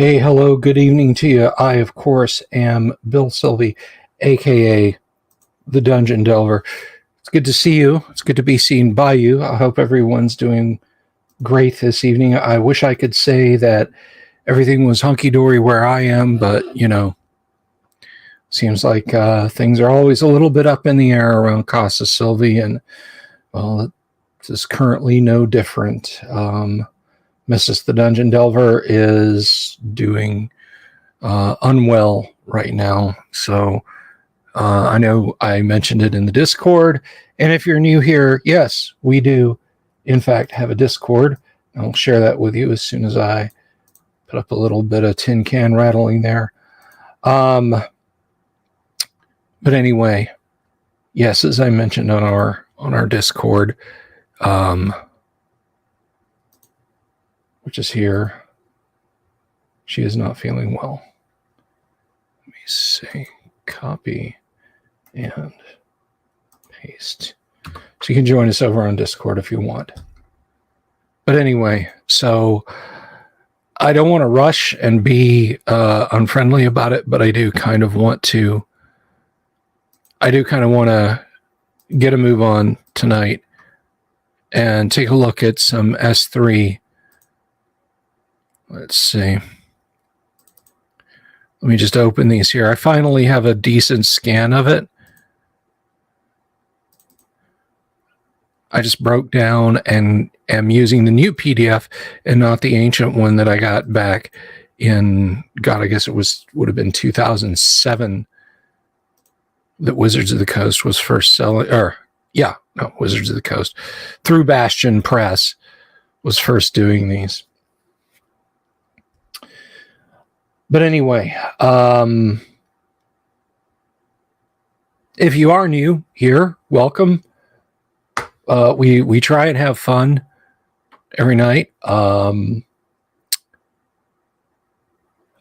Hey, hello, good evening to you. I, of course, am Bill Sylvie, aka the Dungeon Delver. It's good to see you. It's good to be seen by you. I hope everyone's doing great this evening. I wish I could say that everything was hunky-dory where I am, but, seems like things are always a little bit up in the air around Casa Sylvie, and, well, this is currently no different. Mrs. the Dungeon Delver is doing unwell right now. So I know I mentioned it in the Discord. And if you're new here, yes, we do, in fact, have a Discord. I'll share that with you as soon as I put up a little bit of tin can rattling there. But anyway, yes, as I mentioned on our Discord, which is here, she is not feeling well. Let me say copy and paste. So you can join us over on Discord if you want. But anyway, so I don't want to rush and be unfriendly about it, but I do kind of want to get a move on tonight and take a look at some S3. Let's see. Let me just open these here. I finally have a decent scan of it. I just broke down and am using the new PDF and not the ancient one that I got back in, I guess it would have been 2007 that Wizards of the Coast was first selling, Wizards of the Coast through Bastion Press was first doing these. But anyway, if you are new here, welcome. We try and have fun every night on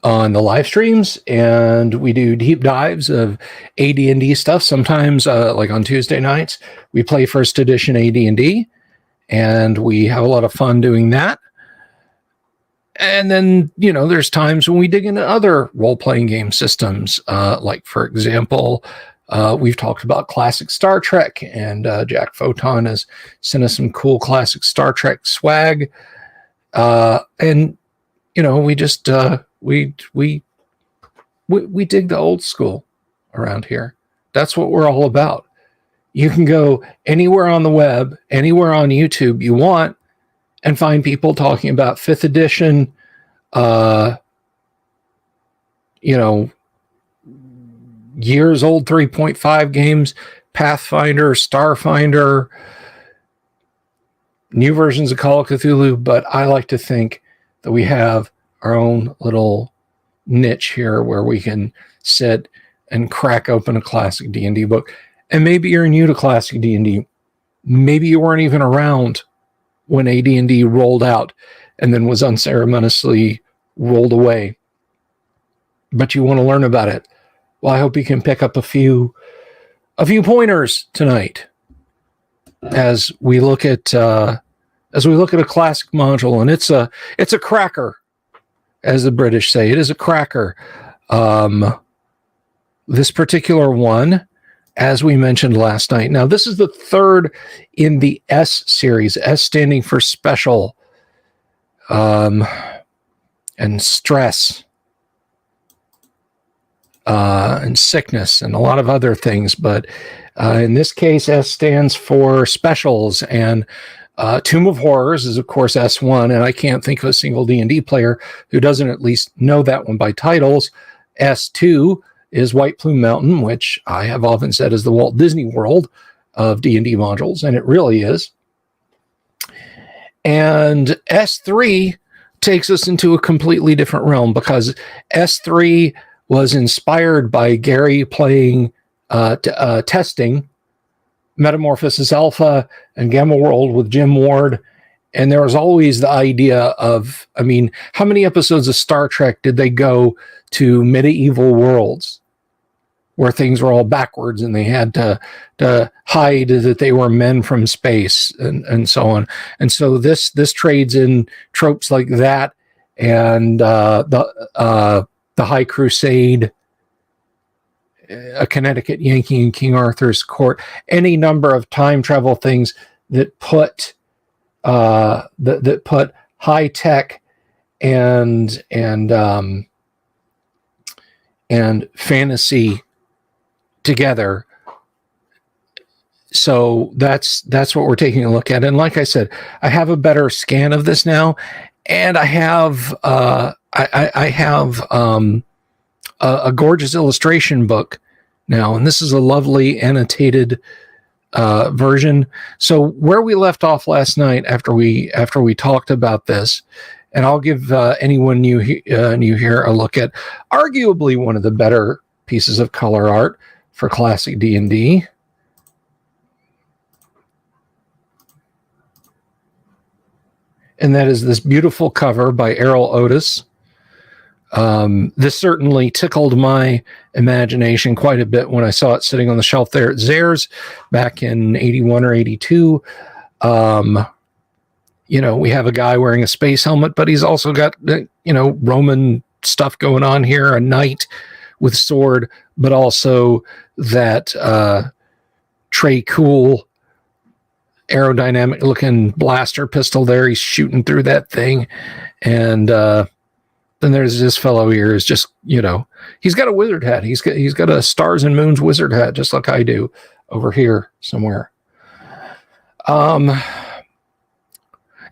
the live streams, and we do deep dives of AD&D stuff. Sometimes, like on Tuesday nights, we play first edition AD&D, and we have a lot of fun doing that. And then, there's times when we dig into other role-playing game systems. Like, for example, we've talked about classic Star Trek, and Jack Photon has sent us some cool classic Star Trek swag. And, we just, we dig the old school around here. That's what we're all about. You can go anywhere on the web, anywhere on YouTube you want, and find people talking about 5th edition, years old 3.5 games, Pathfinder, Starfinder, new versions of Call of Cthulhu, but I like to think that we have our own little niche here where we can sit and crack open a classic D&D book. And maybe you're new to classic D&D. Maybe you weren't even around when AD&D rolled out and then was unceremoniously rolled away, but you want to learn about it. Well, I hope you can pick up a few pointers tonight as we look at a classic module, and it's a cracker, as the British say. It is a cracker. This particular one, as we mentioned last night. Now, this is the third in the S series, S standing for special, and stress, and sickness, and a lot of other things. But in this case, S stands for specials, and Tomb of Horrors is, of course, S1, and I can't think of a single D&D player who doesn't at least know that one by titles. S2 is White Plume Mountain, which I have often said is the Walt Disney World of D&D modules, and it really is. And S3 takes us into a completely different realm, because S3 was inspired by Gary playing testing Metamorphosis Alpha and Gamma World with Jim Ward. And there was always the idea of, how many episodes of Star Trek did they go to medieval worlds where things were all backwards and they had to hide that they were men from space and so on. And so this trades in tropes like that and the High Crusade, a Connecticut Yankee in King Arthur's Court, any number of time travel things that put that put high tech and fantasy together. So that's what we're taking a look at. And like I said, I have a better scan of this now, and I have I have a gorgeous illustration book now, and this is a lovely annotated version. So where we left off last night after we talked about this, and I'll give anyone new here a look at arguably one of the better pieces of color art for classic D&D. And that is this beautiful cover by Errol Otis. This certainly tickled my imagination quite a bit when I saw it sitting on the shelf there at Zayre's back in 81 or 82. We have a guy wearing a space helmet, but he's also got, Roman stuff going on here, a knight with sword, but also that Trey Cool aerodynamic looking blaster pistol there. He's shooting through that thing. And then there's this fellow here is just, he's got a wizard hat. He's got a Stars and Moons wizard hat, just like I do over here somewhere. And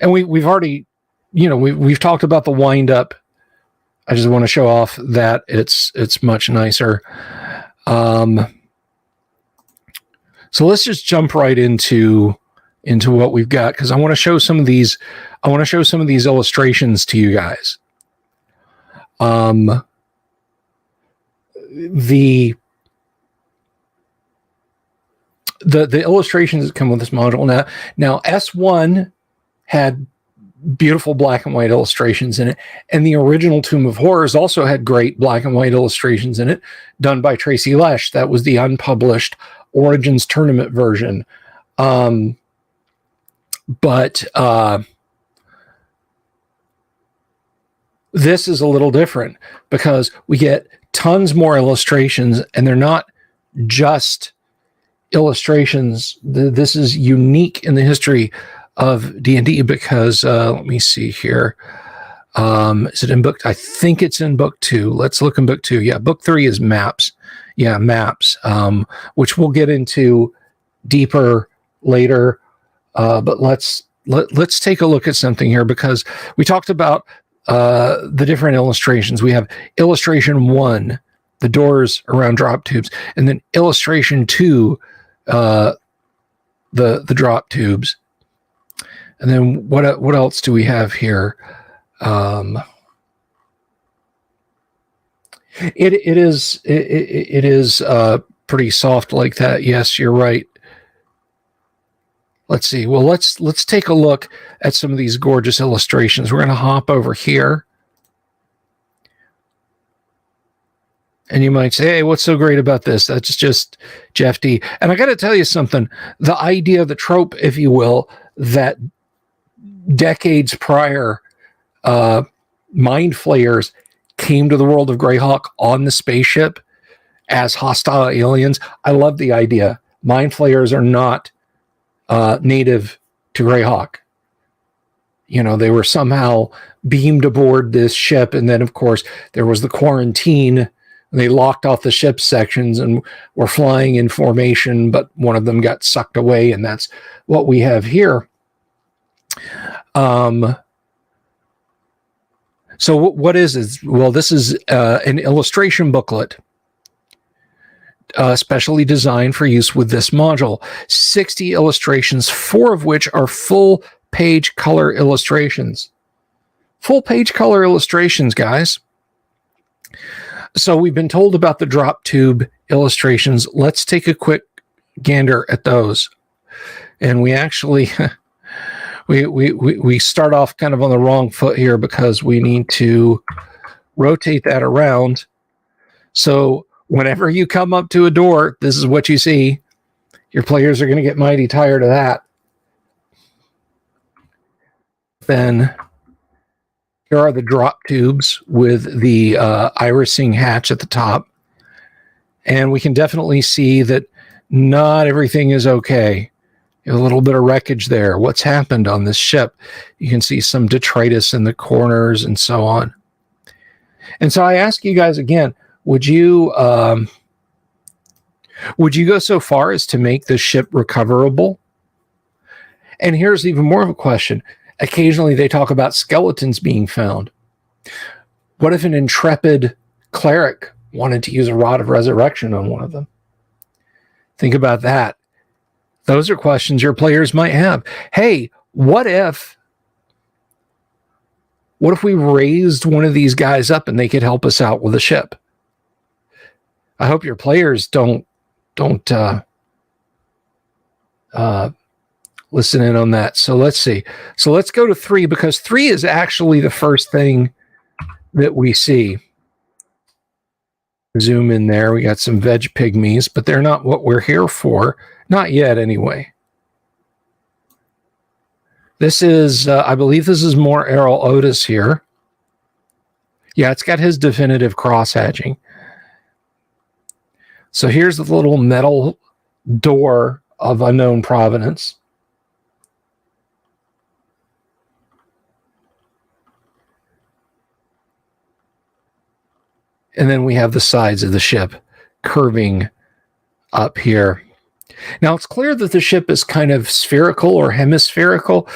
we've already, we've talked about the wind up. I just want to show off that it's much nicer. So let's just jump right into what we've got, because I want to show some of these. I want to show some of these illustrations to you guys. The illustrations that come with this module now S1 had beautiful black and white illustrations in it, and the original Tomb of Horrors also had great black and white illustrations in it, done by Tracy Lesh. That was the unpublished Origins Tournament version. But this is a little different because we get tons more illustrations, and they're not just illustrations. This is unique in the history of D&D because let me see here. Is it in book? I think it's in book 2. Let's look in book 2. Yeah, book 3 is maps. Yeah, maps, which we'll get into deeper later. But let's take a look at something here, because we talked about the different illustrations. We have illustration 1, the doors around drop tubes, and then illustration 2, the drop tubes. And then what else do we have here? It is pretty soft like that. Yes, you're right. Let's see. Well, let's take a look at some of these gorgeous illustrations. We're going to hop over here. And you might say, hey, what's so great about this? That's just Jeff D. And I got to tell you something. The idea, the trope, if you will, that decades prior, mind flayers came to the world of Greyhawk on the spaceship as hostile aliens. I love the idea. Mind flayers are not native to Greyhawk. They were somehow beamed aboard this ship, and then, of course, there was the quarantine. They locked off the ship's sections and were flying in formation, but one of them got sucked away, and that's what we have here. So what is this? Well, this is an illustration booklet, specially designed for use with this module. 60 illustrations, 4 of which are full-page color illustrations. Full-page color illustrations, guys. So we've been told about the drop tube illustrations. Let's take a quick gander at those. And we actually... We start off kind of on the wrong foot here, because we need to rotate that around. So whenever you come up to a door, this is what you see. Your players are going to get mighty tired of that. Then Here are the drop tubes with the irising hatch at the top. And we can definitely see that not everything is okay. A little bit of wreckage there. What's happened on this ship? You can see some detritus in the corners and so on. And so I ask you guys again, would you go so far as to make the ship recoverable? And here's even more of a question. Occasionally they talk about skeletons being found. What if an intrepid cleric wanted to use a rod of resurrection on one of them? Think about that. Those are questions your players might have. Hey, what if we raised one of these guys up and they could help us out with the ship? I hope your players don't listen in on that. So let's see. So let's go to 3, because 3 is actually the first thing that we see. Zoom in there. We got some veg pygmies, but they're not what we're here for. Not yet, anyway. This is, I believe this is more Errol Otis here. Yeah, it's got his definitive cross-hatching. So here's the little metal door of unknown provenance. And then we have the sides of the ship curving up here. Now, it's clear that the ship is kind of spherical or hemispherical.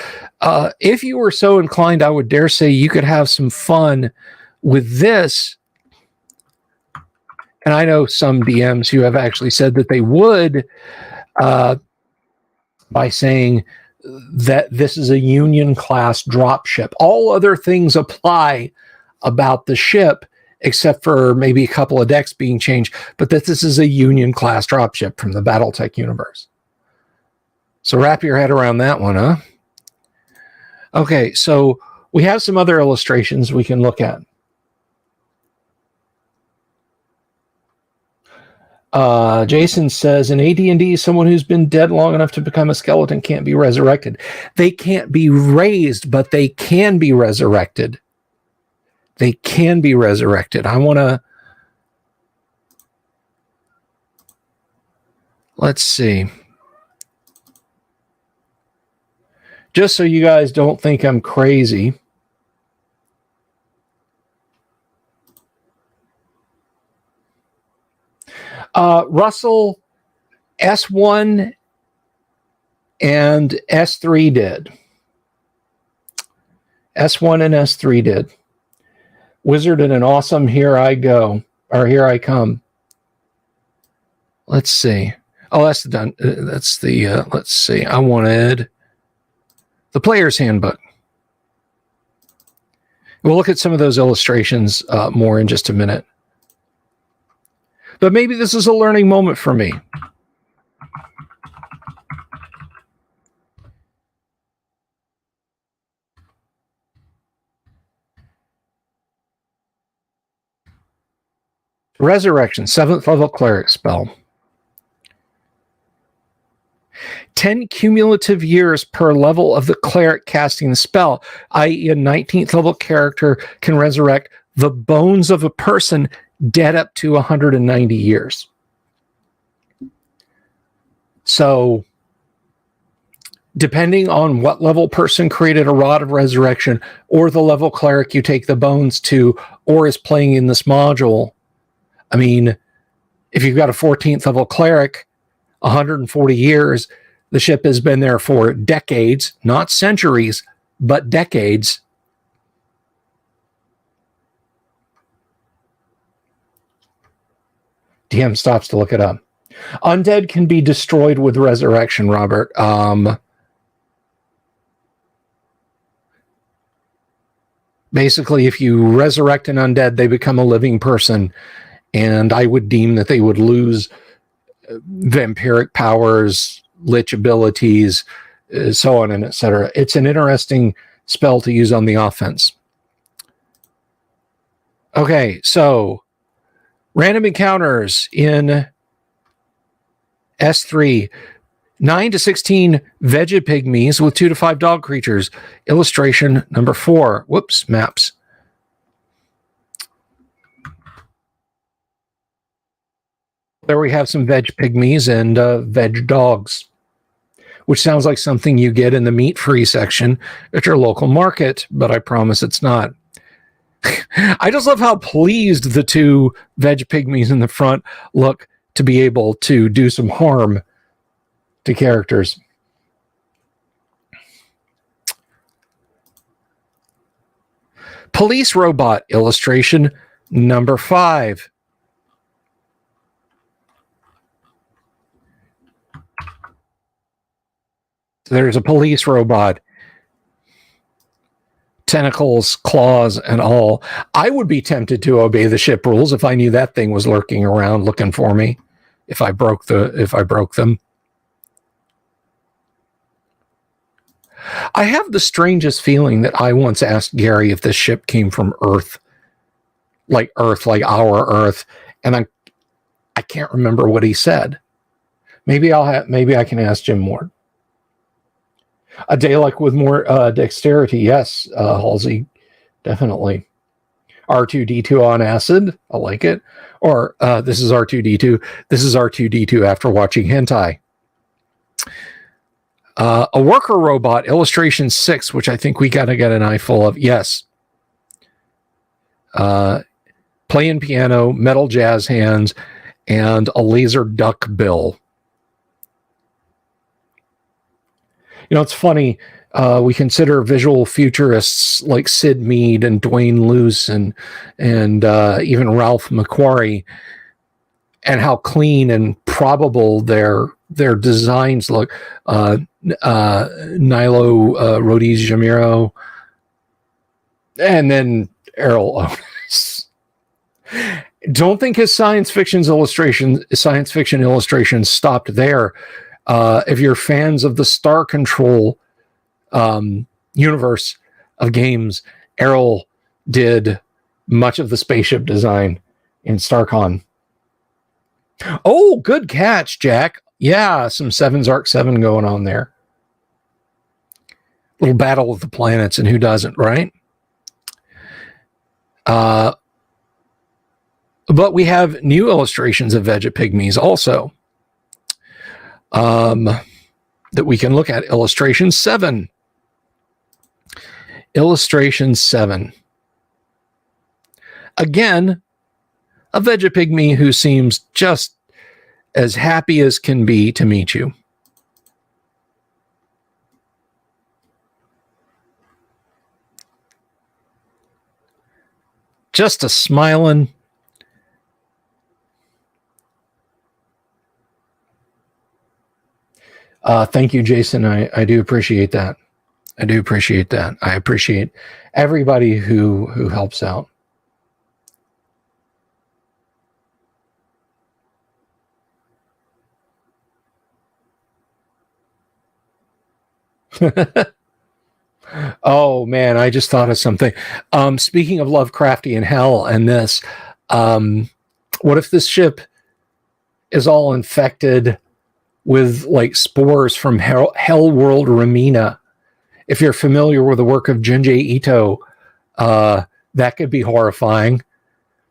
If you were so inclined, I would dare say you could have some fun with this. And I know some DMs who have actually said that they would, by saying that this is a Union class dropship. All other things apply about the ship, except for maybe a couple of decks being changed, but that this is a Union class dropship from the Battletech universe. So wrap your head around that one, huh? Okay, so we have some other illustrations we can look at. Jason says, in AD&D, someone who's been dead long enough to become a skeleton can't be resurrected. They can't be raised, but they can be resurrected. They can be resurrected. I want to... Let's see. Just so you guys don't think I'm crazy. Russell, S1 and S3 did. S1 and S3 did. Wizard and an awesome Here I Go, or Here I Come. Let's see. Oh, that's done. That's the, let's see. I wanted the player's handbook. We'll look at some of those illustrations more in just a minute. But maybe this is a learning moment for me. Resurrection, 7th level cleric spell. 10 cumulative years per level of the cleric casting the spell, i.e. a 19th level character can resurrect the bones of a person dead up to 190 years. So, depending on what level person created a rod of resurrection, or the level cleric you take the bones to, or is playing in this module, I mean, if you've got a 14th level cleric, 140 years, the ship has been there for decades, not centuries, but decades. DM stops to look it up. Undead can be destroyed with resurrection, Robert. Basically, if you resurrect an undead, they become a living person. And I would deem that they would lose vampiric powers, lich abilities, so on and etc. It's an interesting spell to use on the offense. Okay, so random encounters in S3. 9 to 16 veggie pygmies with 2 to 5 dog creatures. Illustration number 4. Whoops, maps. There we have some veg pygmies and veg dogs, which sounds like something you get in the meat-free section at your local market, but I promise it's not. I just love how pleased the two veg pygmies in the front look to be able to do some harm to characters. Police robot illustration number 5. There's a police robot. Tentacles, claws, and all. I would be tempted to obey the ship rules if I knew that thing was lurking around looking for me. If I broke them. I have the strangest feeling that I once asked Gary if this ship came from Earth, like our Earth, and I can't remember what he said. Maybe I can ask Jim Moore. A day like with more dexterity, yes, Halsey, definitely. R2-D2 on acid, I like it. Or this is R2-D2. This is R2-D2 after watching hentai. A worker robot, illustration 6, which I think we got to get an eyeful of. Yes. Playing piano, metal jazz hands, and a laser duck bill. You know, it's funny. We consider visual futurists like Sid Mead and Dwayne Luce and even Ralph McQuarrie, and how clean and probable their designs look. Nilo Rodiz Jamiro, and then Errol Otis. Don't think his science fiction illustrations stopped there. If you're fans of the Star Control universe of games, Errol did much of the spaceship design in StarCon. Oh, good catch, Jack. Yeah, some Seven's Arc 7 going on there. Little battle of the planets, and who doesn't, right? But we have new illustrations of Vegapygmies also. That we can look at. Illustration 7. Illustration 7. Again, a Vegapygmy who seems just as happy as can be to meet you. Just a smiling. Thank you, Jason. I do appreciate that. I do appreciate that. I appreciate everybody who helps out. Oh man, I just thought of something. Speaking of Lovecraftian hell and this, what if this ship is all infected with like spores from Hell World Ramina? If you're familiar with the work of Junji Ito, that could be horrifying.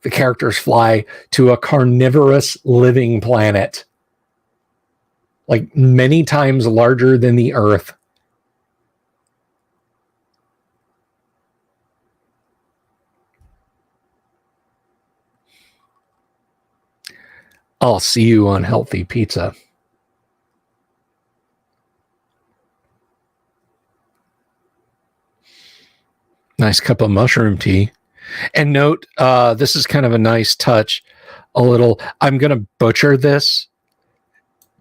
The characters fly to a carnivorous living planet, like many times larger than the Earth. I'll see you on Healthy Pizza. Nice cup of mushroom tea. And note, this is kind of a nice touch. I'm going to butcher this,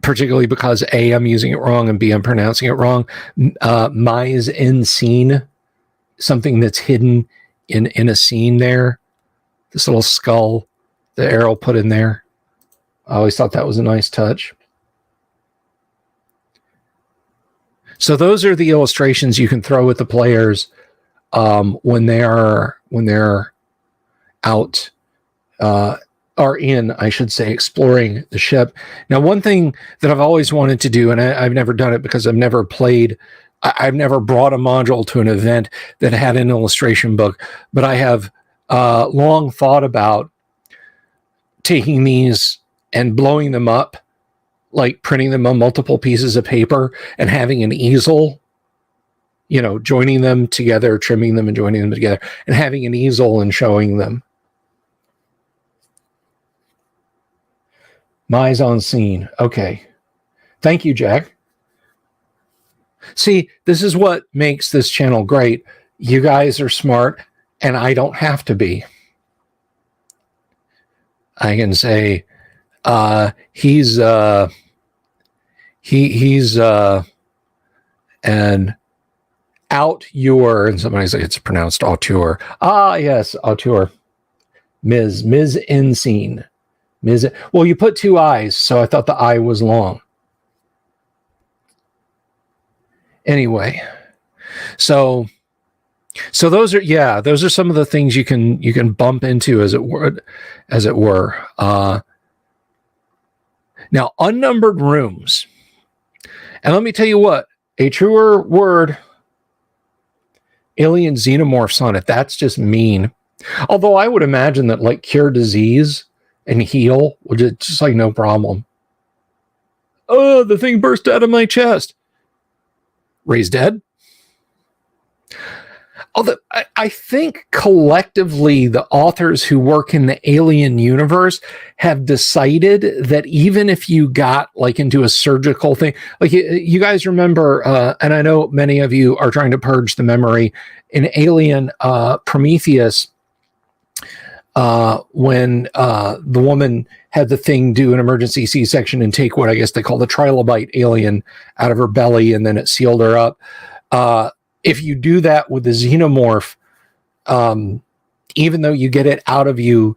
particularly because A, I'm using it wrong, and B, I'm pronouncing it wrong. Mise en scene, something that's hidden in a scene there. This little skull that Errol put in there. I always thought that was a nice touch. So those are the illustrations you can throw at the players when they're out are in, I should say, exploring the ship. Now, one thing that I've always wanted to do, and I've never done it because I've never brought a module to an event that had an illustration book, but I have long thought about taking these and blowing them up, like printing them on multiple pieces of paper and having an easel, joining them together, trimming them and joining them together, and having an easel and showing them. Mise en scene. Okay. Thank you, Jack. See, this is what makes this channel great. You guys are smart, and I don't have to be. I can say, he's an auteur, and somebody's like, it's pronounced auteur. Ah, yes, auteur. Ms. en scene. Well, you put two I's, so I thought the I was long. Anyway, so those are some of the things you can bump into, as it were. Now, unnumbered rooms, and let me tell you what, a truer word, alien xenomorphs on it. That's just mean. Although I would imagine that like cure disease and heal would just like no problem. Oh, the thing burst out of my chest. Raise dead. Although I think collectively the authors who work in the alien universe have decided that even if you got like into a surgical thing, like you guys remember, and I know many of you are trying to purge the memory, in Alien Prometheus, when the woman had the thing do an emergency C-section and take what I guess they call the trilobite alien out of her belly, and then it sealed her up. If you do that with the xenomorph, even though you get it out of you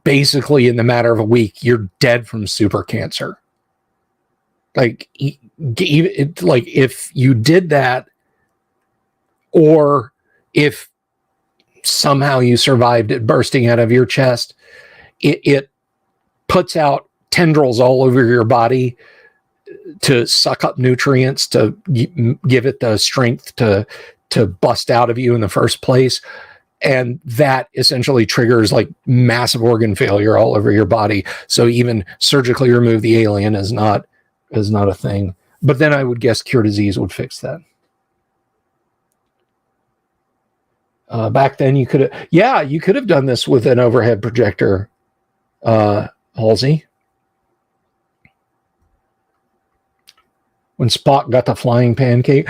basically in the matter of a week, you're dead from super cancer. Like if you did that, or if somehow you survived it bursting out of your chest, it puts out tendrils all over your body to suck up nutrients, to give it the strength to bust out of you in the first place. And that essentially triggers like massive organ failure all over your body. So even surgically remove the alien is not a thing. But then I would guess cure disease would fix that. Back then you could have done this with an overhead projector, Halsey. When Spock got the flying pancake.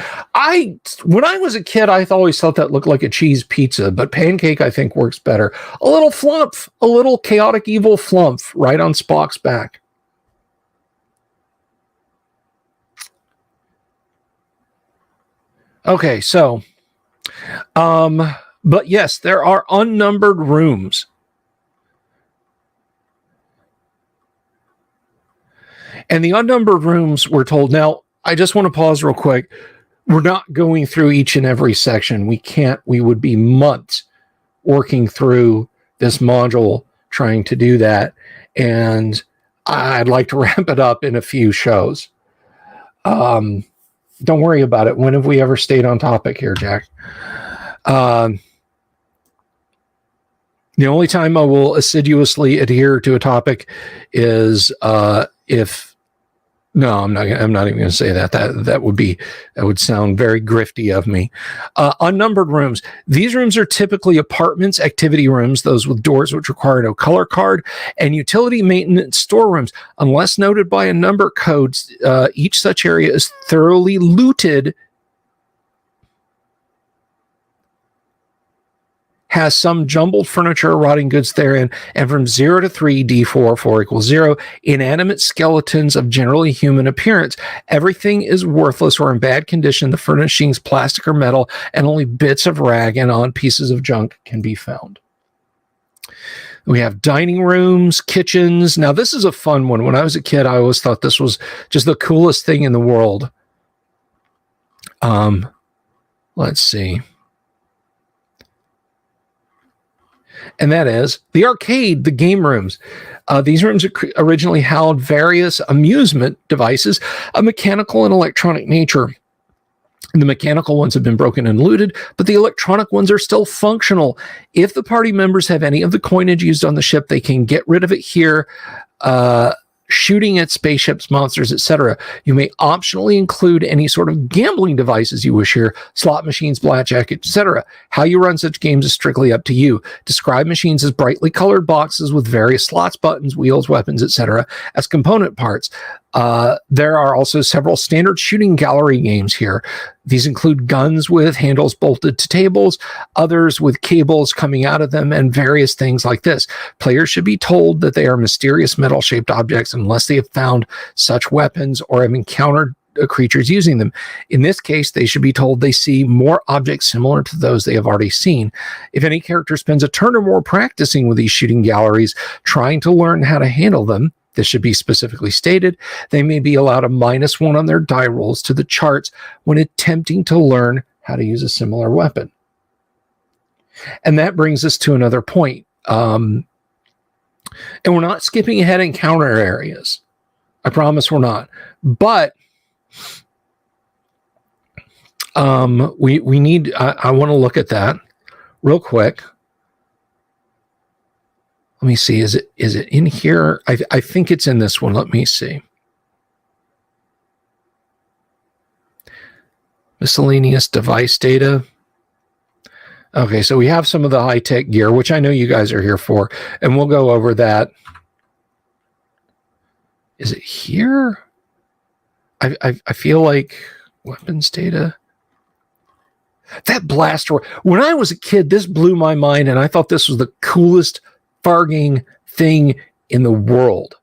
When I was a kid, I always thought that looked like a cheese pizza, but pancake I think works better. A little flump, a little chaotic evil flump right on Spock's back. Okay, so, but yes, there are unnumbered rooms. And the unnumbered rooms, we're told. Now, I just want to pause real quick. We're not going through each and every section. We can't. We would be months working through this module trying to do that. And I'd like to wrap it up in a few shows. Don't worry about it. When have we ever stayed on topic here, Jack? The only time I will assiduously adhere to a topic is if. No, I'm not even going to say that. That would sound very grifty of me. Unnumbered rooms. These rooms are typically apartments, activity rooms, those with doors which require no color card, and utility maintenance storerooms. Unless noted by a number code, each such area is thoroughly looted, has some jumbled furniture, rotting goods therein, and from 0 to 3, D4, 4 equals 0, inanimate skeletons of generally human appearance. Everything is worthless or in bad condition. The furnishings, plastic or metal, and only bits of rag and odd pieces of junk can be found. We have dining rooms, kitchens. Now, this is a fun one. When I was a kid, I always thought this was just the coolest thing in the world. Let's see. And that is the arcade, the game rooms. These rooms originally held various amusement devices of mechanical and electronic nature. The mechanical ones have been broken and looted, but the electronic ones are still functional. If the party members have any of the coinage used on the ship, they can get rid of it here, shooting at spaceships, monsters, etc. You may optionally include any sort of gambling devices you wish here, slot machines, blackjack, etc. How you run such games is strictly up to you. Describe machines as brightly colored boxes with various slots, buttons, wheels, weapons, etc. as component parts. There are also several standard shooting gallery games here. These include guns with handles bolted to tables, others with cables coming out of them, and various things like this. Players should be told that they are mysterious metal-shaped objects unless they have found such weapons or have encountered creatures using them. In this case, they should be told they see more objects similar to those they have already seen. If any character spends a turn or more practicing with these shooting galleries, trying to learn how to handle them, this should be specifically stated. They may be allowed a -1 on their die rolls to the charts when attempting to learn how to use a similar weapon. And that brings us to another point. And we're not skipping ahead in counter areas. I promise we're not. But we need, I want to look at that real quick. Let me see. Is it in here? I think it's in this one. Let me see. Miscellaneous device data. Okay, so we have some of the high-tech gear, which I know you guys are here for, and we'll go over that. Is it here? I feel like weapons data. That blaster. When I was a kid, this blew my mind, and I thought this was the coolest farging thing in the world.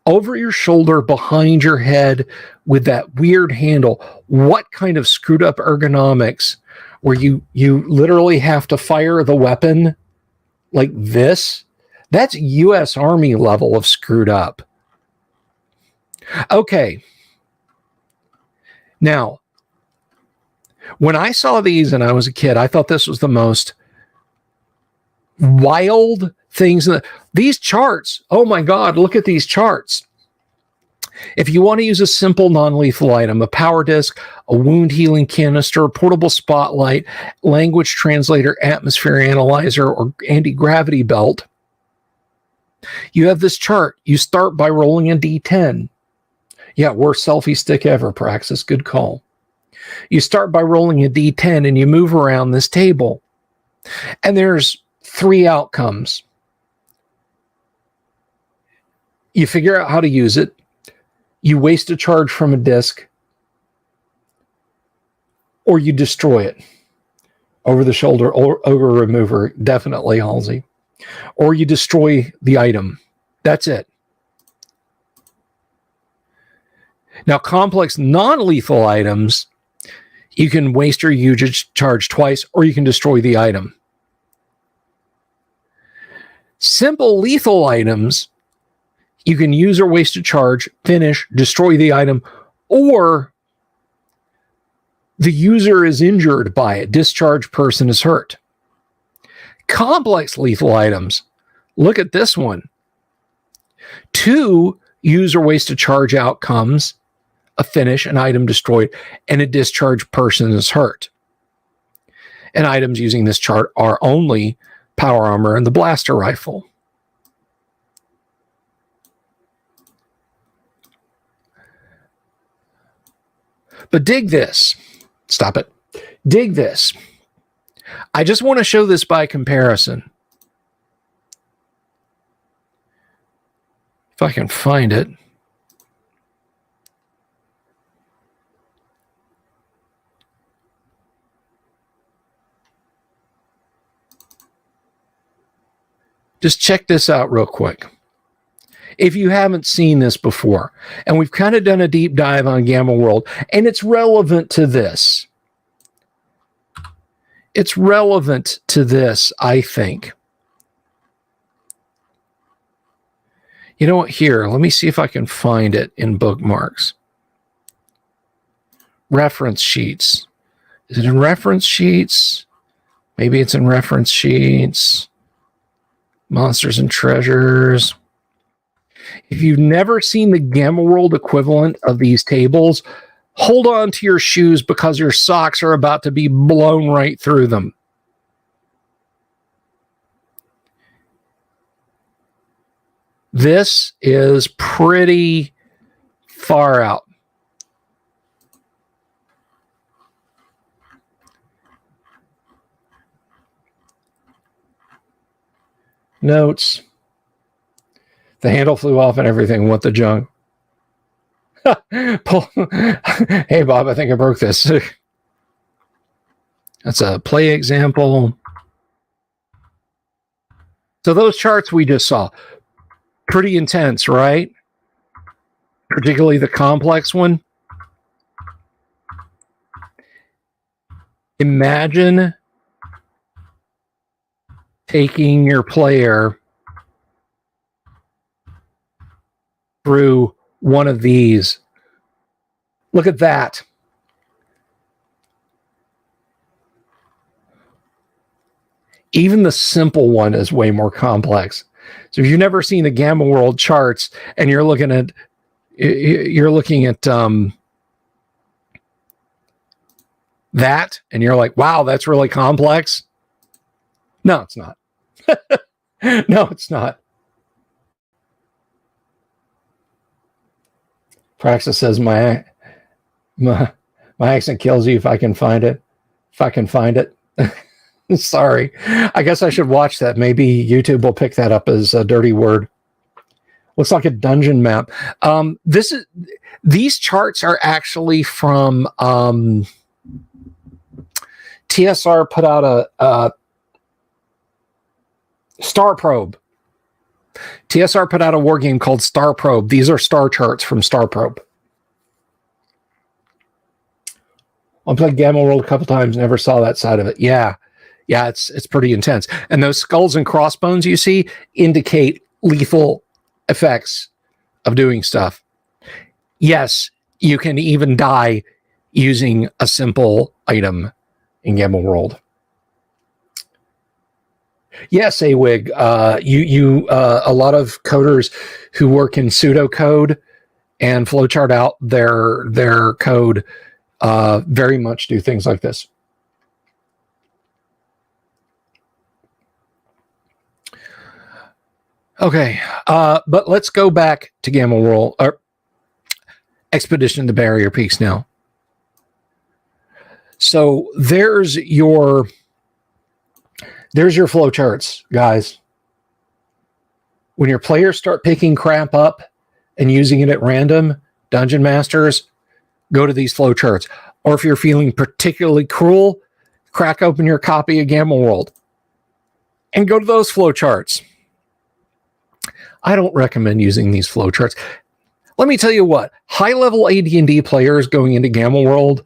Over your shoulder, behind your head, with that weird handle. What kind of screwed up ergonomics where you literally have to fire the weapon like this? That's U.S. Army level of screwed up. Okay. Now, when I saw these and I was a kid, I thought this was the most wild things. These charts, oh my God, look at these charts. If you want to use a simple non-lethal item, a power disc, a wound healing canister, a portable spotlight, language translator, atmosphere analyzer, or anti-gravity belt, you have this chart. You start by rolling a D10. Yeah, worst selfie stick ever, Praxis. Good call. You start by rolling a D10 and you move around this table. And there's 3 outcomes. You figure out how to use it. You waste a charge from a disc. Or you destroy it. Over the shoulder, or ogre remover, definitely, Halsey. Or you destroy the item. That's it. Now, complex non-lethal items, you can waste or use a charge twice, or you can destroy the item. Simple lethal items, you can use or waste a charge, finish, destroy the item, or the user is injured by it. Discharged person is hurt. Complex lethal items, look at this one. 2 use or waste a charge outcomes, a finish, an item destroyed, and a discharged person is hurt. And items using this chart are only power armor and the blaster rifle. But dig this. Stop it. Dig this. I just want to show this by comparison. If I can find it. Just check this out real quick. If you haven't seen this before, and we've kind of done a deep dive on Gamma World, and it's relevant to this. It's relevant to this, I think. You know what? Here, let me see if I can find it in bookmarks. Reference sheets. Is it in reference sheets? Maybe it's in reference sheets. Monsters and Treasures. If you've never seen the Gamma World equivalent of these tables, hold on to your shoes because your socks are about to be blown right through them. This is pretty far out. Notes. The handle flew off and everything. What the junk? Hey, Bob, I think I broke this. That's a play example. So those charts we just saw, pretty intense, right? Particularly the complex one. Imagine taking your player through one of these. Look at that. Even the simple one is way more complex. So if you've never seen the Gamma World charts and you're looking at that and you're like, wow, that's really complex. No, it's not. No, it's not. Praxis says my accent kills you if I can find it. If I can find it. Sorry. I guess I should watch that. Maybe YouTube will pick that up as a dirty word. Looks like a dungeon map. These charts are actually from TSR put out a Star Probe. TSR put out a war game called Star Probe. These are star charts from Star Probe. I played Gamma World a couple times, never saw that side of it. Yeah, it's pretty intense. And those skulls and crossbones you see indicate lethal effects of doing stuff. Yes, you can even die using a simple item in Gamma World. Yes, AWIG, a lot of coders who work in pseudocode and flowchart out their code very much do things like this. Okay, but let's go back to Gamma World, or Expedition to Barrier Peaks now. So there's your flowcharts, guys. When your players start picking crap up and using it at random, Dungeon Masters, go to these flowcharts. Or if you're feeling particularly cruel, crack open your copy of Gamma World and go to those flowcharts. I don't recommend using these flowcharts. Let me tell you what, high-level AD&D players going into Gamma World,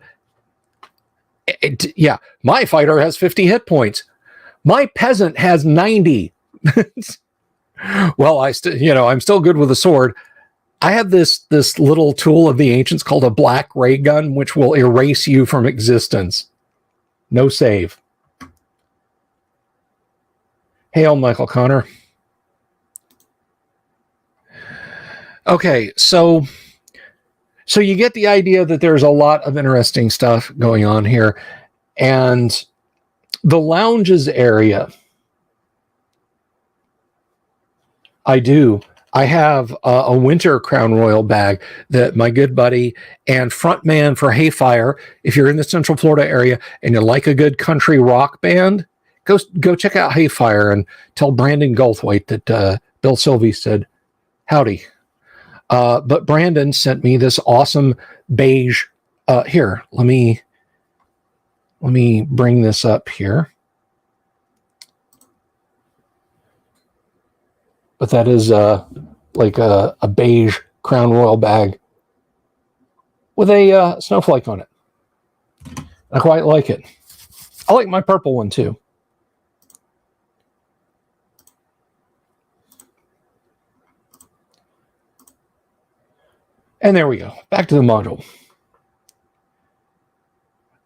yeah, my fighter has 50 hit points. My peasant has 90. Well, I'm still good with a sword. I have this little tool of the ancients called a black ray gun, which will erase you from existence. No save. Hail, Michael Connor. Okay, so you get the idea that there's a lot of interesting stuff going on here. And the lounges area, I have a winter Crown Royal bag that my good buddy and frontman for Hayfire, if you're in the Central Florida area and you like a good country rock band, go check out Hayfire and tell Brandon Goldthwait that Bill Sylvie said howdy. But Brandon sent me this awesome beige. Here, let me bring this up here. But that is like a beige Crown Royal bag with a snowflake on it. I quite like it. I like my purple one too. And there we go. Back to the module.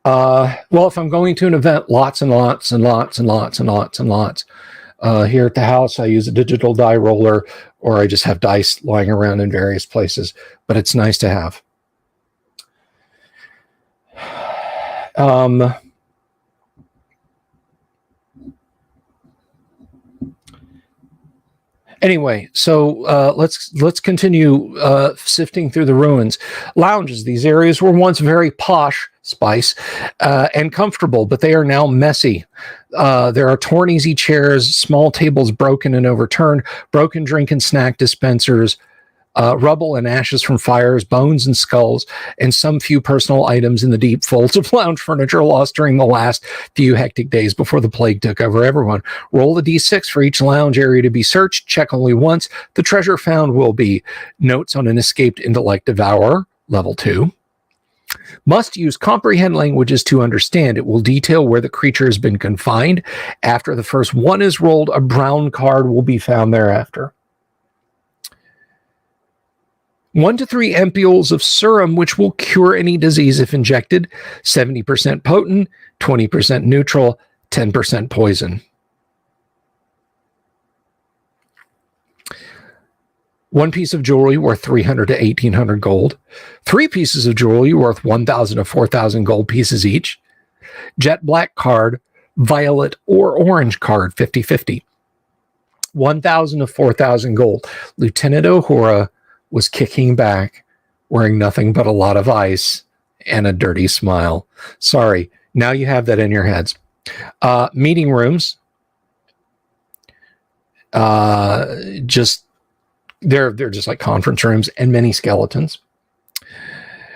Well, if I'm going to an event, lots and lots and lots and lots and lots and lots. Here at the house, I use a digital die roller, or I just have dice lying around in various places, but it's nice to have. Anyway, so let's continue sifting through the ruins. Lounges. These areas were once very posh, Spice, and comfortable, but they are now messy. There are torn easy chairs, small tables broken and overturned, broken drink and snack dispensers, rubble and ashes from fires, bones and skulls, and some few personal items in the deep folds of lounge furniture lost during the last few hectic days before the plague took over everyone. Roll a d6 for each lounge area to be searched. Check only once. The treasure found will be notes on an escaped intellect devourer, level 2. Must use comprehend languages to understand. It will detail where the creature has been confined. After the first one is rolled, a brown card will be found thereafter. 1 to 3 ampules of serum, which will cure any disease if injected. 70% potent, 20% neutral, 10% poison. 1 piece of jewelry worth 300 to 1,800 gold. 3 pieces of jewelry worth 1,000 to 4,000 gold pieces each. Jet black card, violet or orange card, 50-50. 1,000 to 4,000 gold. Lieutenant Uhura was kicking back, wearing nothing but a lot of ice and a dirty smile. Sorry, now you have that in your heads. Meeting rooms. They're just like conference rooms, and many skeletons.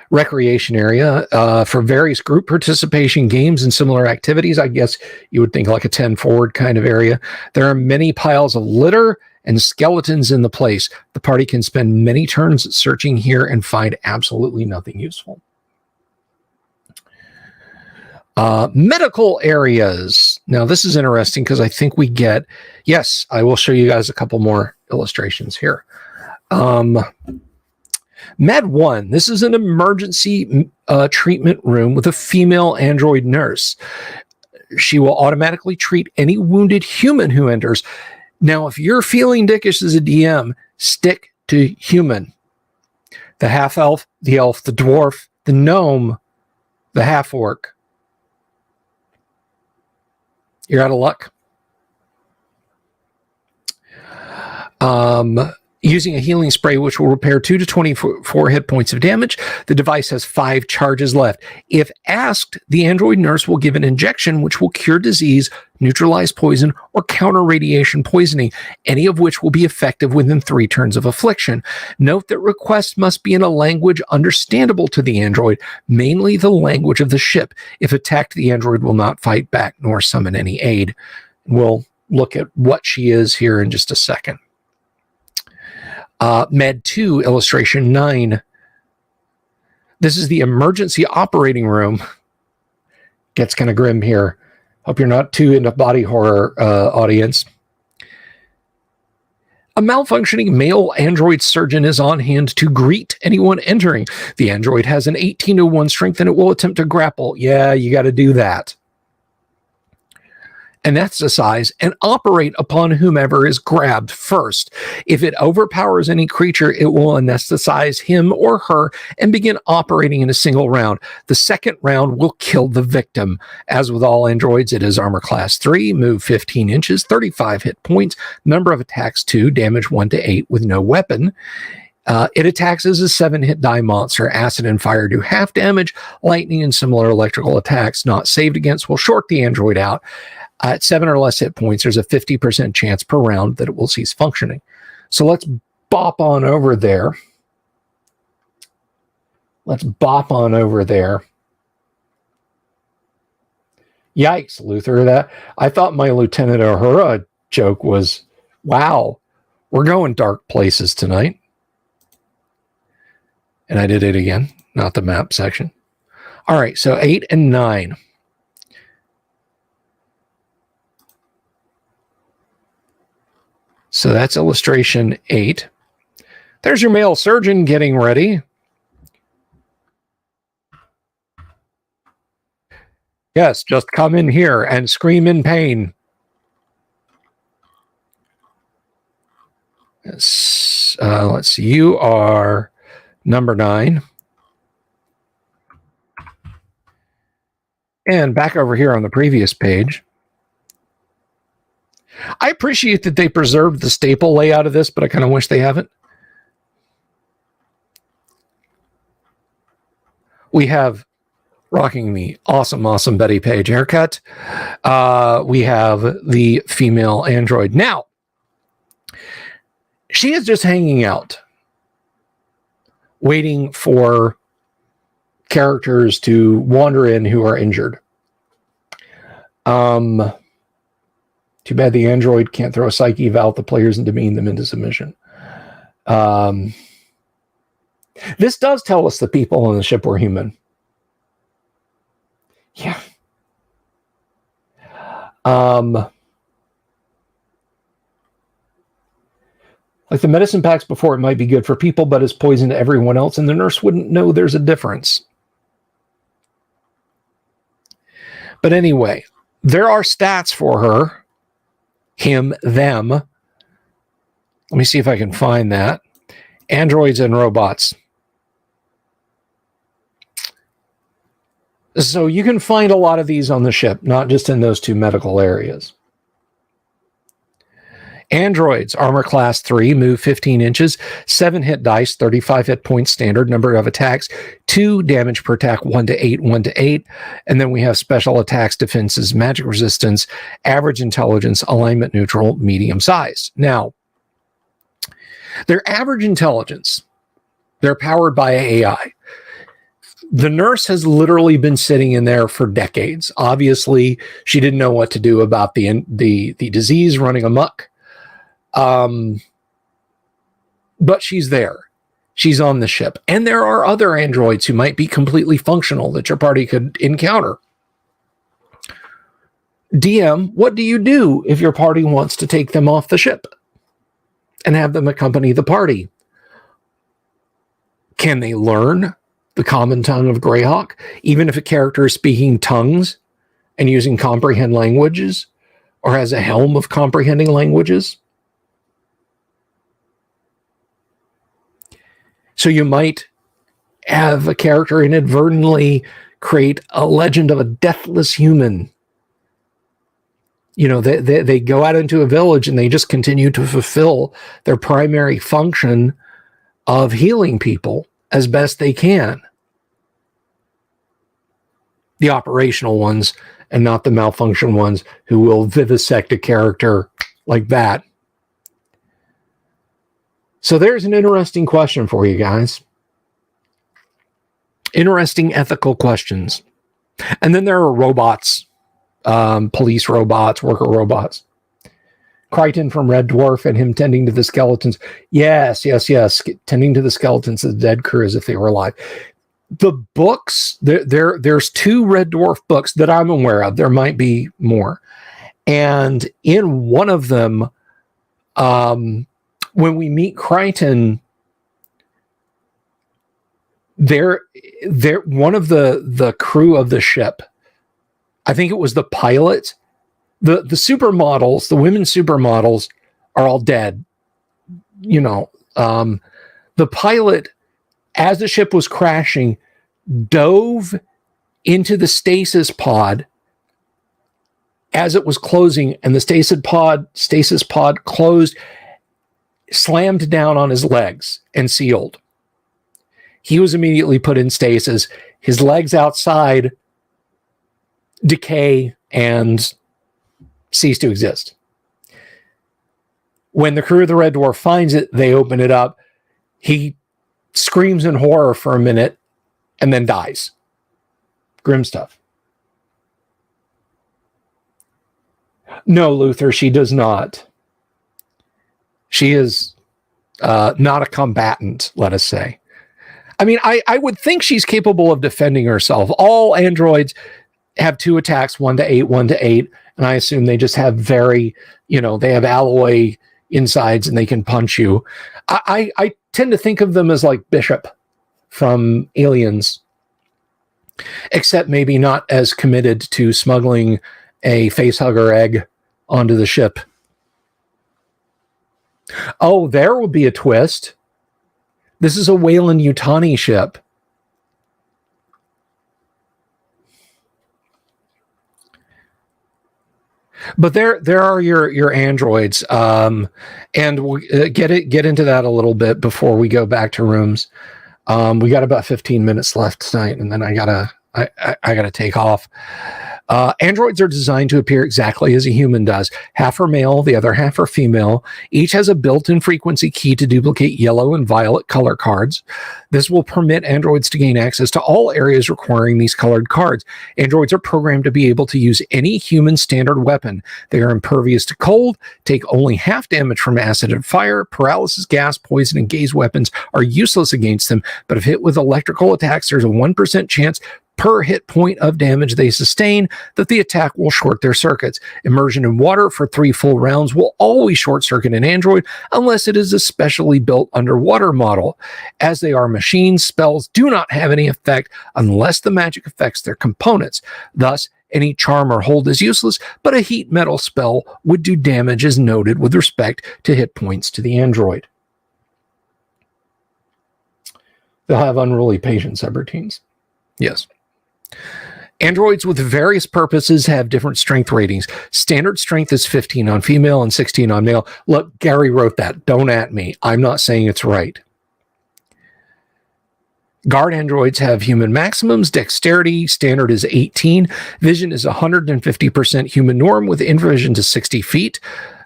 Recreation area for various group participation, games, and similar activities. I guess you would think like a 10 forward kind of area. There are many piles of litter and skeletons in the place. The party can spend many turns searching here and find absolutely nothing useful. Medical areas. Now, this is interesting because I think we get, yes, I will show you guys a couple more illustrations here. Med 1, this is an emergency treatment room with a female android nurse. She will automatically treat any wounded human who enters. Now, if you're feeling dickish as a DM, stick to human. The half-elf, the elf, the dwarf, the gnome, the half-orc. You're out of luck. Using a healing spray, which will repair 2 to 24 hit points of damage. The device has 5 charges left. If asked, the android nurse will give an injection which will cure disease, neutralize poison, or counter radiation poisoning, any of which will be effective within 3 turns of affliction. Note that requests must be in a language understandable to the android, mainly the language of the ship. If attacked, the android will not fight back nor summon any aid. We'll look at what she is here in just a second. Med 2, illustration 9. This is the emergency operating room. Gets kind of grim here. Hope you're not too into body horror, audience. A malfunctioning male android surgeon is on hand to greet anyone entering. The android has an 18-1 strength and it will attempt to grapple. Yeah, you got to do that. Anesthetize and operate upon whomever is grabbed first. If it overpowers any creature, it will anesthetize him or her and begin operating in a single round. The second round will kill the victim. As with all androids, it is armor class 3, move 15 inches, 35 hit points, number of attacks 2, damage 1 to 8 with no weapon. It attacks as a 7-hit die monster. Acid and fire do half damage. Lightning and similar electrical attacks not saved against will short the android out. At 7 or less hit points, there's a 50% chance per round that it will cease functioning. So let's bop on over there. Yikes, Luther. I thought my Lieutenant Uhura joke was, wow, we're going dark places tonight. And I did it again, not the map section. All right, so 8 and 9. So that's illustration 8. There's your male surgeon getting ready. Yes, just come in here and scream in pain. Yes, let's see. You are number 9. And back over here on the previous page, I appreciate that they preserved the staple layout of this, but I kind of wish they haven't. We have rocking the awesome Betty Page haircut. We have the female android. Now, she is just hanging out, waiting for characters to wander in who are injured. Too bad the android can't throw a psyche eval at the players and demean them into submission. This does tell us the people on the ship were human. Yeah. Like the medicine packs before, it might be good for people, but it's poison to everyone else, and the nurse wouldn't know there's a difference. But anyway, there are stats for her. Him, them. Let me see if I can find that. Androids and robots. So you can find a lot of these on the ship, not just in those two medical areas. Androids, armor class 3, move 15 inches, 7 hit dice, 35 hit points standard, number of attacks, 2 damage per attack, 1 to 8, 1 to 8. And then we have special attacks, defenses, magic resistance, average intelligence, alignment neutral, medium size. Now, their average intelligence, they're powered by AI. The nurse has literally been sitting in there for decades. Obviously, she didn't know what to do about the disease running amok. But she's there. She's on the ship. And there are other androids who might be completely functional that your party could encounter. DM, what do you do if your party wants to take them off the ship and have them accompany the party? Can they learn the common tongue of Greyhawk, even if a character is speaking tongues and using comprehend languages or has a helm of comprehending languages? So you might have a character inadvertently create a legend of a deathless human. You know, they go out into a village and they just continue to fulfill their primary function of healing people as best they can. The operational ones and not the malfunction ones who will vivisect a character like that. So there's an interesting question for you guys. Interesting ethical questions. And then there are robots, police robots, worker robots. Crichton from Red Dwarf and him tending to the skeletons. Yes. Tending to the skeletons of the dead crew as if they were alive. The books, there's 2 Red Dwarf books that I'm aware of. There might be more. And in one of them, when we meet Crichton, they're one of the crew of the ship. I think it was the pilot. The supermodels, the women supermodels are all dead. You know, the pilot, as the ship was crashing, dove into the stasis pod as it was closing, and the stasis pod closed, slammed down on his legs and sealed. He was immediately put in stasis. His legs outside decay and cease to exist. When the crew of the Red Dwarf finds it, they open it up. He screams in horror for a minute and then dies. Grim stuff. No, Luther, she does not. She is not a combatant, let us say. I mean, I would think she's capable of defending herself. All androids have 2 attacks, 1 to 8, 1 to 8. And I assume they just have they have alloy insides and they can punch you. I tend to think of them as like Bishop from Aliens, except maybe not as committed to smuggling a facehugger egg onto the ship. Oh, there would be a twist. This is a Weyland-Yutani ship. But there are your androids, and we'll get into that a little bit before we go back to rooms. We got about 15 minutes left tonight, and then I gotta take off. Androids are designed to appear exactly as a human does. Half are male, the other half are female. Each has a built-in frequency key to duplicate yellow and violet color cards. This will permit androids to gain access to all areas requiring these colored cards. Androids are programmed to be able to use any human standard weapon. They are impervious to cold, take only half damage from acid and fire. Paralysis, gas, poison, and gaze weapons are useless against them, but if hit with electrical attacks, there's a 1% chance per hit point of damage they sustain that the attack will short their circuits. Immersion in water for 3 full rounds will always short circuit an android unless it is a specially built underwater model. As they are machines, spells do not have any effect unless the magic affects their components. Thus, any charm or hold is useless, but a heat metal spell would do damage as noted with respect to hit points to the android. They'll have unruly patience subroutines. Yes. Androids with various purposes have different strength ratings. Standard strength is 15 on female and 16 on male. Look, Gary wrote that. Don't at me. I'm not saying it's right. Guard androids have human maximums. Dexterity standard is 18. Vision is 150% human norm with infravision to 60 feet.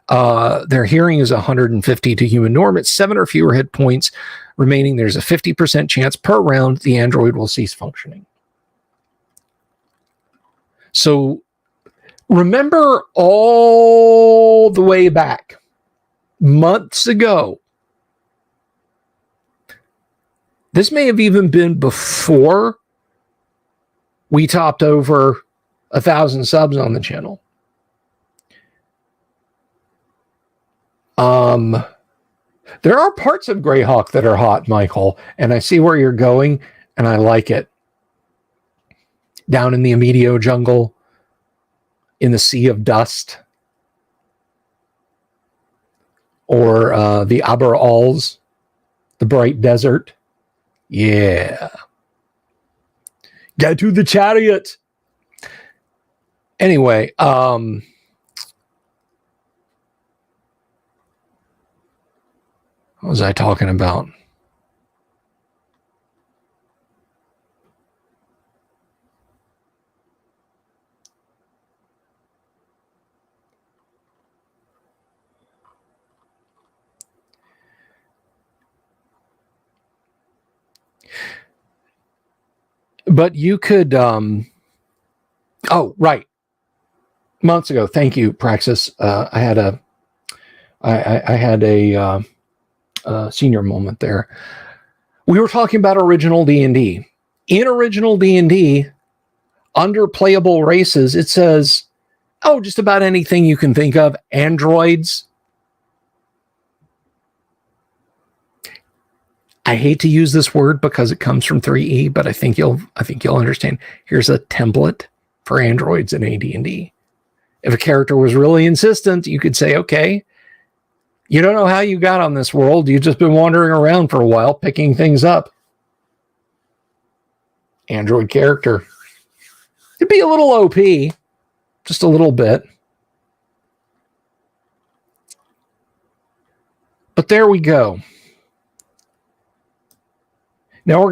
Their hearing is 150 to human norm. At 7 or fewer hit points remaining, there's a 50% chance per round the android will cease functioning. So remember all the way back months ago, this may have even been before we topped over 1,000 subs on the channel. There are parts of Greyhawk that are hot, Michael, and I see where you're going, and I like it. Down in the Amedio jungle, in the Sea of Dust, or the Aber-Alls, the Bright Desert. Yeah. Get to the chariot. Anyway, what was I talking about? But you could, oh, right. Months ago. Thank you, Praxis. I had a senior moment there. We were talking about original D&D. In original D&D, under playable races, it says, oh, just about anything you can think of. Androids. I hate to use this word because it comes from 3E, but I think you'll understand. Here's a template for androids in AD&D. If a character was really insistent, you could say, okay, you don't know how you got on this world. You've just been wandering around for a while, picking things up. Android character. It'd be a little OP, just a little bit. But there we go. Now we're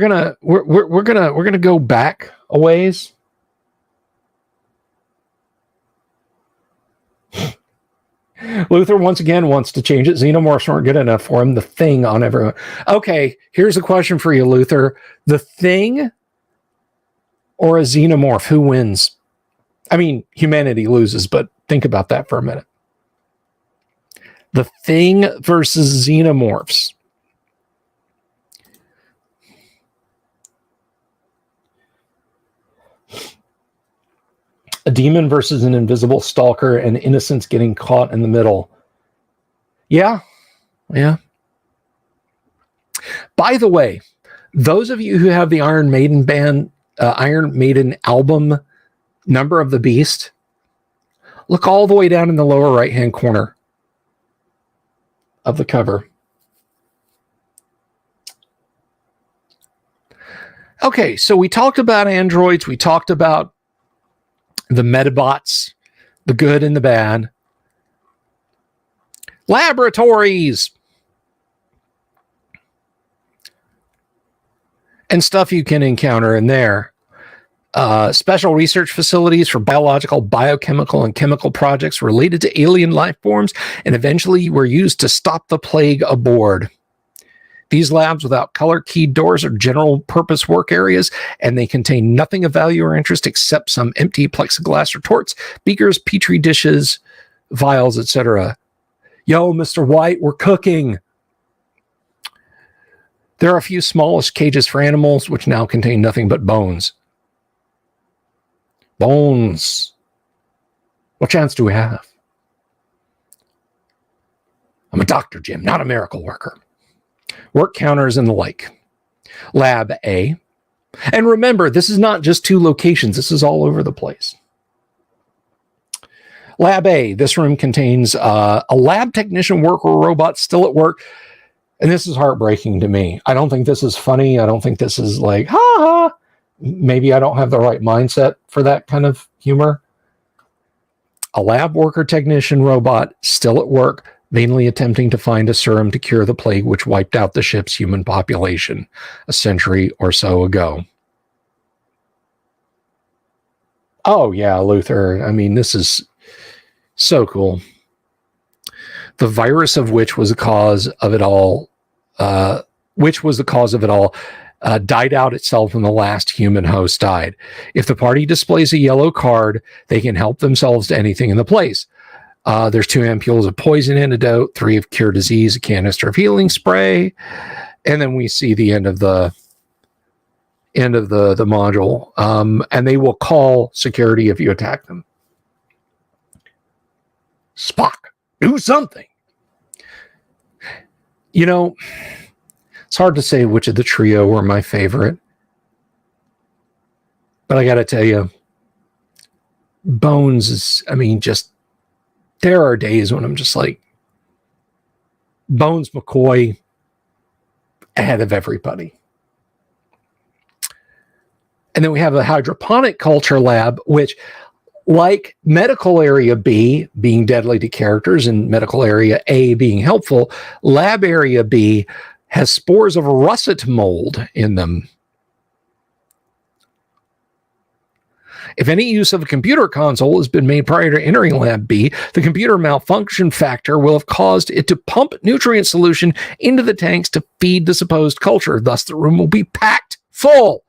gonna go back a ways. Luther once again wants to change it. Xenomorphs weren't good enough for him. The Thing on everyone. Okay, here's a question for you, Luther. The Thing or a xenomorph? Who wins? I mean, humanity loses, but think about that for a minute. The Thing versus xenomorphs. A demon versus an invisible stalker, and innocents getting caught in the middle. Yeah. By the way, those of you who have the Iron Maiden band, Iron Maiden album, Number of the Beast, look all the way down in the lower right-hand corner of the cover. Okay, so we talked about androids. We talked about the Metabots, the good and the bad. Laboratories. And stuff you can encounter in there. Special research facilities for biological, biochemical, and chemical projects related to alien life forms, and eventually were used to stop the plague aboard. These labs without color-keyed doors are general-purpose work areas, and they contain nothing of value or interest except some empty plexiglass retorts, beakers, petri dishes, vials, etc. Yo, Mr. White, we're cooking. There are a few smallish cages for animals, which now contain nothing but bones. Bones. What chance do we have? I'm a doctor, Jim, not a miracle worker. Work counters and the like. Lab A. And remember, this is not just 2 locations. This is all over the place. Lab A. This room contains a lab technician worker robot still at work. And this is heartbreaking to me. I don't think this is funny. I don't think this is like, ha ha. Maybe I don't have the right mindset for that kind of humor. A lab worker technician robot still at work, vainly attempting to find a serum to cure the plague which wiped out the ship's human population a century or so ago. Oh, yeah, Luther. I mean, this is so cool. The virus of which was the cause of it all, died out itself when the last human host died. If the party displays a yellow card, they can help themselves to anything in the place. There's 2 ampoules of poison antidote, 3 of cure disease, a canister of healing spray, and then we see the end of the module. And they will call security if you attack them. Spock, do something. You know, it's hard to say which of the trio were my favorite, but I got to tell you, Bones is, I mean, just, there are days when I'm just like, Bones McCoy ahead of everybody. And then we have a hydroponic culture lab, which, like Medical Area B being deadly to characters and Medical Area A being helpful, Lab Area B has spores of russet mold in them. If any use of a computer console has been made prior to entering Lab B, the computer malfunction factor will have caused it to pump nutrient solution into the tanks to feed the supposed culture. Thus, the room will be packed full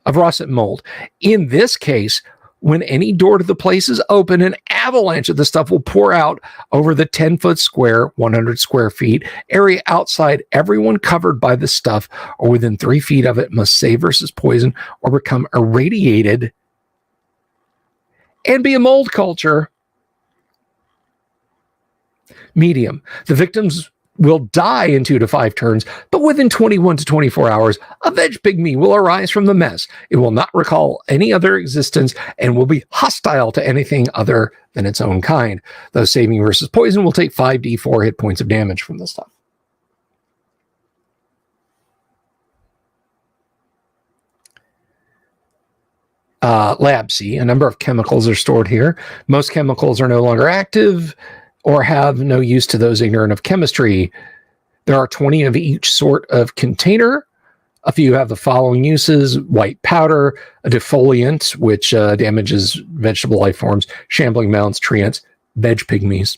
of russet mold. In this case, when any door to the place is open, an avalanche of the stuff will pour out over the 10-foot square, 100 square feet area outside. Everyone covered by the stuff or within 3 feet of it must save versus poison or become irradiated and be a mold culture. Medium. The victims will die in 2 to 5 turns, but within 21 to 24 hours, a veg pygmy will arise from the mess. It will not recall any other existence and will be hostile to anything other than its own kind. Those saving versus poison will take 5d4 hit points of damage from this stuff. Lab C, a number of chemicals are stored here. Most chemicals are no longer active or have no use to those ignorant of chemistry. There are 20 of each sort of container. A few have the following uses: white powder, a defoliant, which damages vegetable life forms, shambling mounds, tree ants, veg pygmies,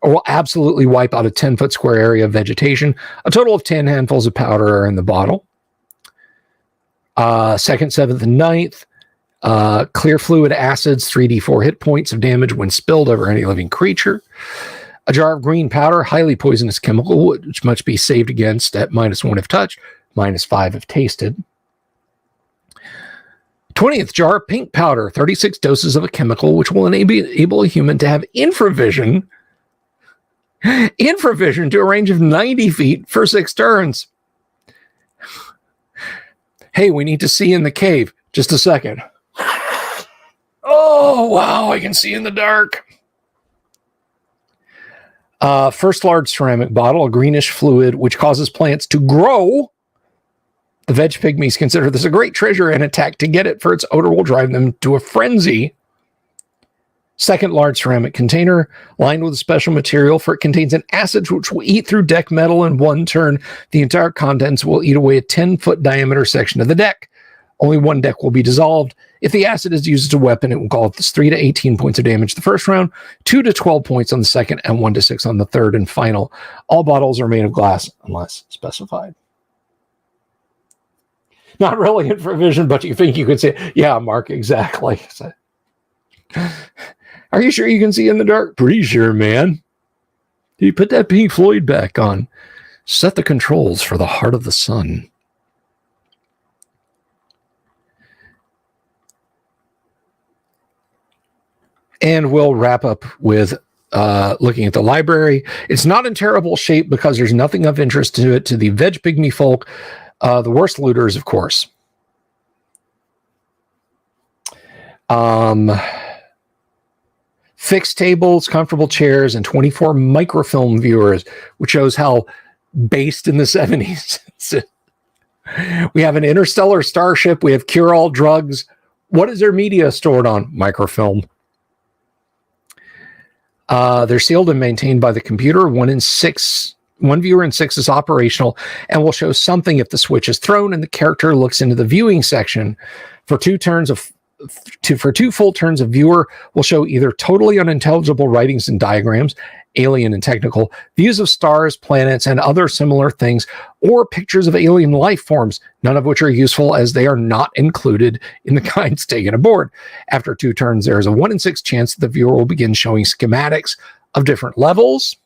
or will absolutely wipe out a 10-foot square area of vegetation. A total of 10 handfuls of powder are in the bottle. 2nd, 7th, and 9th. Clear fluid acids, 3d4 hit points of damage when spilled over any living creature. A jar of green powder, highly poisonous chemical, which must be saved against at -1 if touched, -5 if tasted. 20th jar, pink powder, 36 doses of a chemical which will enable a human to have infravision to a range of 90 feet for 6 turns. Hey, we need to see in the cave. Just a second. Oh, wow, I can see in the dark. First large ceramic bottle, a greenish fluid which causes plants to grow. The veg pygmies consider this a great treasure and attack to get it, for its odor will drive them to a frenzy. Second large ceramic container lined with a special material, for it contains an acid which will eat through deck metal in one turn. The entire contents will eat away a 10-foot diameter section of the deck. Only one deck will be dissolved. If the acid is used as a weapon, it will cause 3 to 18 points of damage the first round, 2 to 12 points on the second, and 1 to 6 on the third and final. All bottles are made of glass unless specified. Not really in provision, but you think you could say, yeah, Mark, exactly. Are you sure you can see in the dark? Pretty sure, man. You put that Pink Floyd back on. Set the controls for the Heart of the Sun. And we'll wrap up with looking at the library. It's not in terrible shape because there's nothing of interest to it to the veg pygmy folk. The worst looters, of course. Fixed tables, comfortable chairs, and 24 microfilm viewers, which shows how based in the 70s. We have an interstellar starship. We have cure-all drugs. What is their media stored on? Microfilm. They're sealed and maintained by the computer. One viewer in 6 is operational and will show something if the switch is thrown and the character looks into the viewing section. For 2 full turns of viewer will show either totally unintelligible writings and diagrams, alien and technical, views of stars, planets, and other similar things, or pictures of alien life forms, none of which are useful as they are not included in the kinds taken aboard. After 2 turns, there is a 1 in 6 chance that the viewer will begin showing schematics of different levels.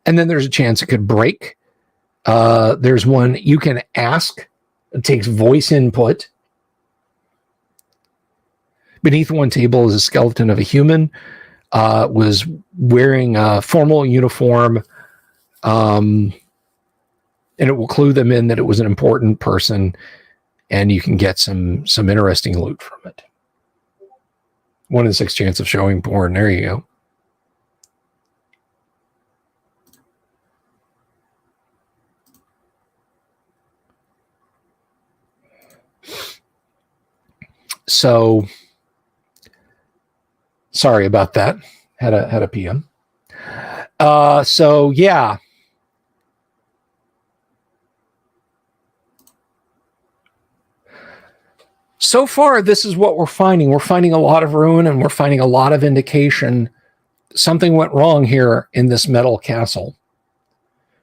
And then there's a chance it could break. There's one you can ask. It takes voice input. Beneath one table is a skeleton of a human. Was wearing a formal uniform. And it will clue them in that it was an important person. And you can get some interesting loot from it. 1 in 6 chance of showing porn. There you go. So, sorry about that. Had a PM. So yeah. So far, this is what we're finding. We're finding a lot of ruin, and we're finding a lot of indication something went wrong here in this metal castle.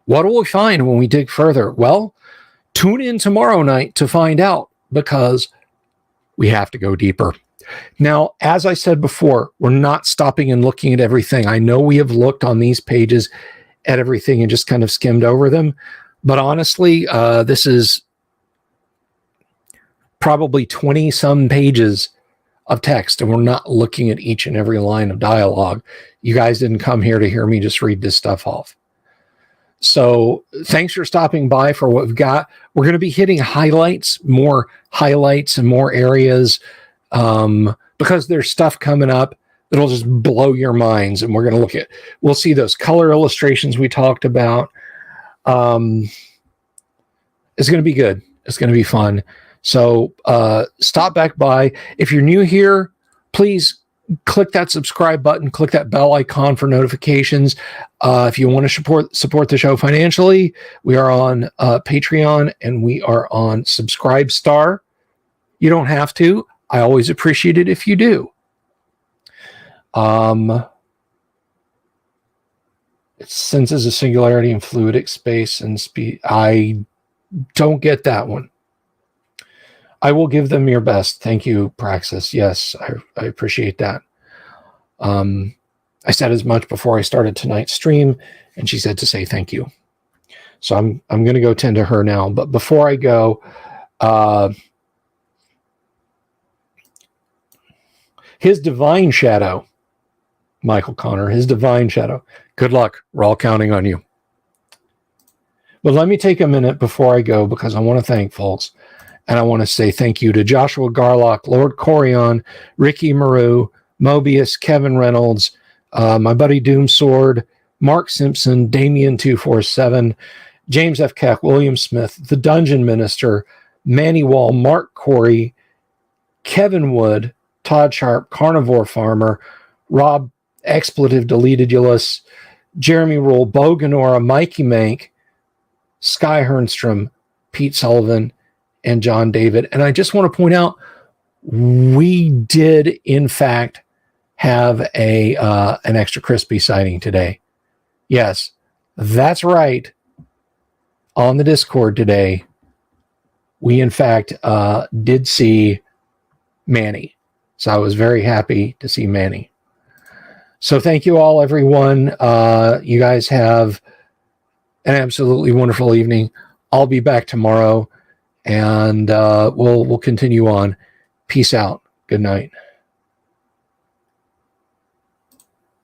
What will we find when we dig further? Well, tune in tomorrow night to find out, because we have to go deeper. Now, as I said before, we're not stopping and looking at everything. I know we have looked on these pages at everything and just kind of skimmed over them. But honestly, this is probably 20-some pages of text, and we're not looking at each and every line of dialogue. You guys didn't come here to hear me just read this stuff off. So thanks for stopping by for what we've got. We're going to be hitting more highlights and more areas, because there's stuff coming up that'll just blow your minds. And we'll see those color illustrations we talked about. It's going to be good. It's going to be fun. So stop back by. If you're new here, please click that subscribe button, click that bell icon for notifications. If you want to support the show financially, we are on Patreon and we are on Subscribestar. You don't have to. I always appreciate it if you do. It senses a singularity in fluidic space and speed. I don't get that one. I will give them your best. Thank you, Praxis. Yes, I appreciate that. I said as much before I started tonight's stream, and she said to say thank you. So I'm going to go tend to her now. But before I go, his divine shadow, Michael Connor, his divine shadow. Good luck. We're all counting on you. But let me take a minute before I go, because I want to thank folks. And I want to say thank you to Joshua Garlock, Lord Corion, Ricky Maru, Mobius, Kevin Reynolds, my buddy Doomsword, Mark Simpson, Damien247, James F. Keck, William Smith, The Dungeon Minister, Manny Wall, Mark Corey, Kevin Wood, Todd Sharp, Carnivore Farmer, Rob Expletive Deleted Ulysses, Jeremy Rule, Bo Ganora, Mikey Mank, Sky Hernstrom, Pete Sullivan, and John David. And I just want to point out, we did, in fact, have an extra crispy sighting today. Yes, that's right. On the Discord today, we, in fact, did see Manny. So I was very happy to see Manny. So thank you all, everyone. You guys have an absolutely wonderful evening. I'll be back tomorrow, and we'll continue on. Peace out. Good night.